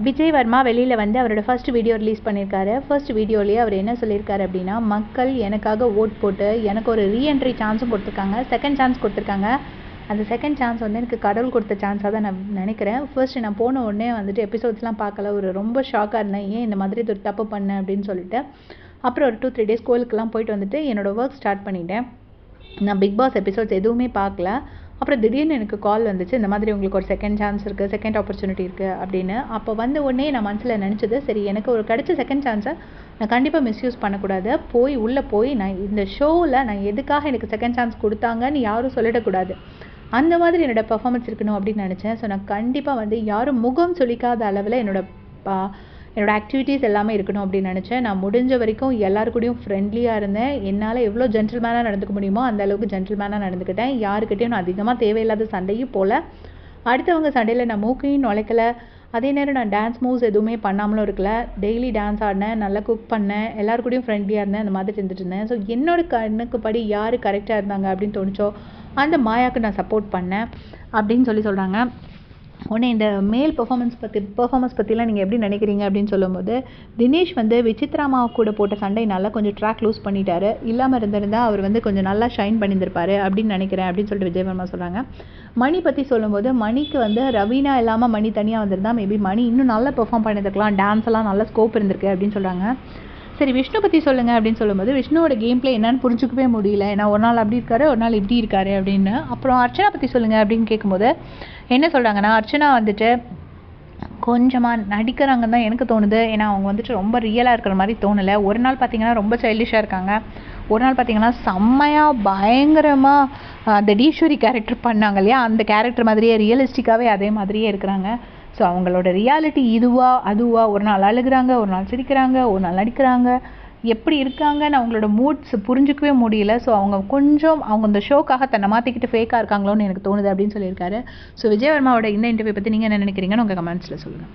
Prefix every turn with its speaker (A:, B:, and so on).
A: விஜய் வர்மா வெளியில் வந்து அவரோட ஃபர்ஸ்ட் வீடியோ ரிலீஸ் பண்ணியிருக்காரு. ஃபர்ஸ்ட் வீடியோலேயே அவர் என்ன சொல்லியிருக்காரு அப்படின்னா, மக்கள் எனக்காக ஓட் போட்டு எனக்கு ஒரு ரீஎன்ட்ரி சான்ஸும் கொடுத்துருக்காங்க, செகண்ட் சான்ஸ் கொடுத்துருக்காங்க. அந்த செகண்ட் சான்ஸ் வந்து எனக்கு கடவுள் கொடுத்த சான்ஸாக தான் நான் நினைக்கிறேன். ஃபர்ஸ்ட் நான் போன உடனே வந்துட்டு எபிசோட்ஸ்லாம் பார்க்கல, ஒரு ரொம்ப ஷாக்காக இருந்தேன், ஏன் இந்த மாதிரி ஒரு தப்பு பண்ணேன் அப்படின்னு சொல்லிட்டு. அப்புறம் ஒரு 2-3 டேஸ் கோயிலுக்கெல்லாம் போயிட்டு வந்துட்டு என்னோடய ஒர்க் ஸ்டார்ட் பண்ணிட்டேன். நான் பிக் பாஸ் எபிசோட்ஸ் எதுவுமே பார்க்கல. அப்புறம் திடீர்னு எனக்கு கால் வந்துச்சு, இந்த மாதிரி உங்களுக்கு ஒரு செகண்ட் சான்ஸ் இருக்குது, செகண்ட் ஆப்பர்ச்சுனிட்டி இருக்குது அப்படின்னு. அப்போ வந்த உடனே நான் மனசில் நினச்சது, சரி எனக்கு ஒரு கிடைச்ச செகண்ட் சான்ஸை நான் கண்டிப்பாக மிஸ்யூஸ் பண்ணக்கூடாது. உள்ளே போய் நான் இந்த ஷோவில் நான் எதுக்காக எனக்கு செகண்ட் சான்ஸ் கொடுத்தாங்கன்னு யாரும் சொல்லிடக்கூடாது, அந்த மாதிரி என்னோடய பர்ஃபார்மன்ஸ் இருக்கணும் அப்படின்னு நினச்சேன். ஸோ நான் கண்டிப்பாக வந்து யாரும் முகம் சொல்லிக்காத அளவில் என்னோடய ஆக்டிவிட்டீஸ் எல்லாமே இருக்கணும் அப்படின்னு நினச்சேன். நான் முடிஞ்ச வரைக்கும் எல்லாருக்கூடையும் ஃப்ரெண்ட்லியாக இருந்தேன். என்னால் எவ்வளோ ஜென்டில்மேனாக நடந்துக்க முடியுமோ அந்த அளவுக்கு ஜென்டில்மேனாக நடந்துக்கிட்டேன். யாருக்கிட்டையும் நான் அதிகமாக தேவையில்லாத சண்டையும் போல், அடுத்தவங்க சண்டையில் நான் மூக்கையும் நுழைக்கலை. அதே நேரம் நான் டான்ஸ் மூவ்ஸ் எதுவுமே பண்ணாமலும் இருக்கல. டெய்லி டான்ஸ் ஆடினேன், நல்லா குக் பண்ணேன், எல்லாருக்கூடையும் ஃப்ரெண்ட்லியாக இருந்தேன், அந்த மாதிரி இருந்துட்டு இருந்தேன். ஸோ என்னோட கண்ணுக்கு படி யார் கரெக்டாக இருந்தாங்க அப்படின்னு தோணுச்சோ அந்த மாயாவுக்கு நான் சப்போர்ட் பண்ணேன் அப்படின்னு சொல்கிறாங்க. உடனே இந்த மேல் பெர்ஃபார்மன்ஸ் பற்றிலாம் நீங்கள் எப்படி நினைக்கிறீங்க அப்படின்னு சொல்லும்போது, தினேஷ் வந்து விசித்ராமா கூட போட்ட சண்டை நல்லா கொஞ்சம் ட்ராக் லூஸ் பண்ணிட்டாரு. இல்லாமல் இருந்திருந்தால் அவர் வந்து கொஞ்சம் நல்லா ஷைன் பண்ணியிருந்திருப்பாரு அப்படின்னு நினைக்கிறேன் அப்படின்னு சொல்லிட்டு விஜய் வர்மா சொல்கிறாங்க. மணி பற்றி சொல்லும்போது, மணிக்கு வந்து ரவீனா இல்லாமல் மணி தனியாக வந்திருந்தால் மேபி மணி இன்னும் நல்லா பெர்ஃபார்ம் பண்ணியிருக்கலாம், டான்ஸ் எல்லாம் நல்ல ஸ்கோப் இருந்திருக்கு அப்படின்னு சொல்கிறாங்க. சரி விஷ்ணு பற்றி சொல்லுங்கள் அப்படின்னு சொல்லும்போது, விஷ்ணுவோட கேம் பிளே என்னன்னு புரிஞ்சுக்கவே முடியல. ஏன்னா ஒரு நாள் அப்படி இருக்காரு, ஒரு நாள் இப்படி இருக்காரு அப்படின்னு. அப்புறம் அர்ச்சனா பற்றி சொல்லுங்கள் அப்படின்னு கேட்கும்போது என்ன சொல்கிறாங்கன்னா, அர்ச்சனா வந்துட்டு கொஞ்சமாக நடிக்கிறாங்கன்னு தான் எனக்கு தோணுது. ஏன்னா அவங்க வந்துட்டு ரொம்ப ரியலாக இருக்கிற மாதிரி தோணலை. ஒரு நாள் பார்த்திங்கன்னா ரொம்ப சைல்டிஷாக இருக்காங்க, ஒரு நாள் பார்த்திங்கன்னா செம்மையாக பயங்கரமாக அந்த டீஸ்வரி கேரக்டர் பண்ணாங்க இல்லையா, அந்த கேரக்டர் மாதிரியே ரியலிஸ்டிக்காகவே அதே மாதிரியே இருக்கிறாங்க. ஸோ அவங்களோட ரியாலிட்டி இதுவா அதுவா, ஒரு நாள் அழுகுறாங்க, ஒரு நாள் சிரிக்கிறாங்க, ஒரு நாள் நடிக்கிறாங்க, எப்படி இருக்காங்கன்னு அவங்களோட மூட்ஸ் புரிஞ்சிக்கவே முடியல. ஸோ அவங்க இந்த ஷோக்காக தன்னை மாற்றிக்கிட்டு ஃபேக்காக இருக்காங்களோன்னு எனக்கு தோணுது அப்படின்னு சொல்லியிருக்காரு. ஸோ விஜய் வர்மாவோட இந்த இன்டர்வியூ பற்றி நீங்கள் என்ன நினைக்கிறீங்கன்னு உங்கள் கமெண்ட்ஸில் சொல்லுங்கள்.